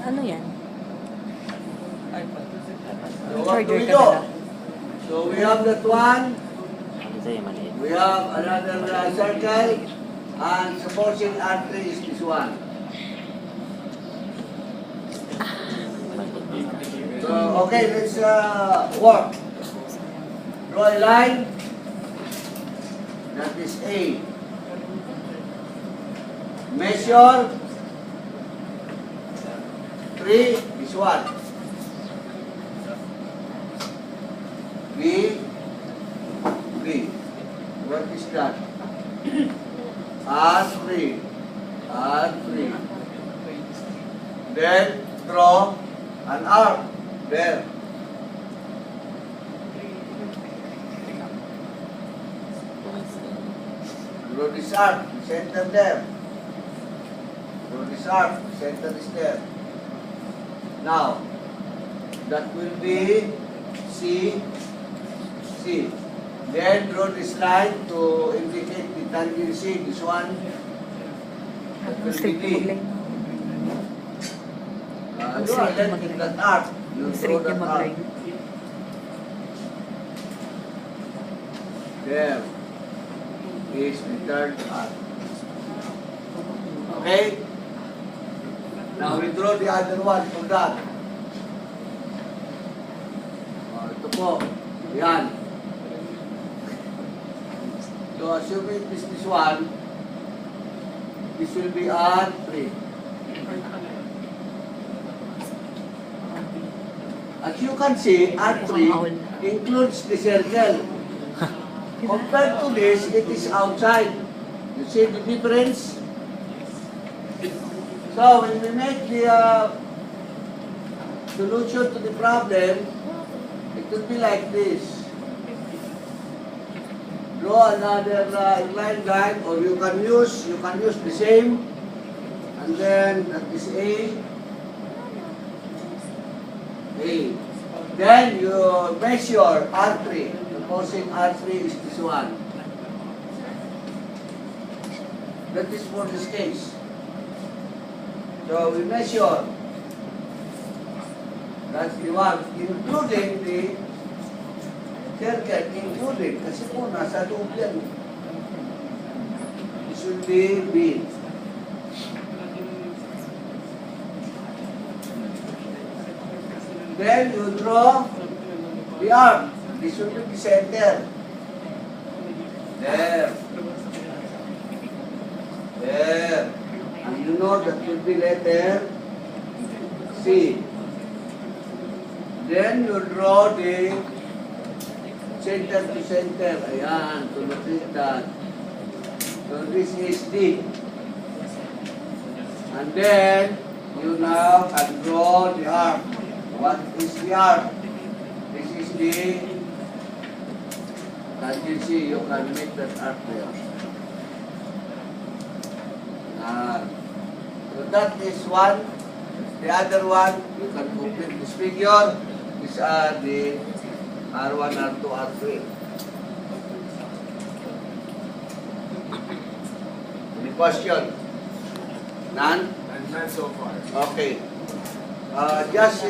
Ano yan? So what do we do? So we have that one. We have another circle. And supposing R3 is this one. So, okay, let's work. Draw a line. That is A. Measure 3 is what? B. What is that? R3. Then draw an arc there. Draw this arc, center there. Draw this arc, center is there. Now, that will be C. Then draw this line to indicate the tangency. This one, that will be D. Do a length in that arc. You draw that arc. There is the third arc. Okay? Now we draw the other one from that. Ito po. Yan. So assuming this one, this will be R3. As you can see, R3 includes the circle. Compared to this, it is outside. You see the difference? So when we make the solution to the problem, it will be like this. Draw another inline line, or you can use the same, and then that is A. Then you measure R3. Supposing R3 is this one. That is for this case. So we measure. That's the one, including the circle, including, kasi po nasa loob yan. This will be B. Then you draw the arc. This will be the center. There. And you know that will be letter C. Then you draw the center to center. Ayan, to locate that. So this is D. And then you now can draw the arc. What is the arc? This is the tangency. You can make that arc there. So that is one. The other one, you can complete this figure. These are the R1, R2, R3. Any question? None? None so far. Okay. Just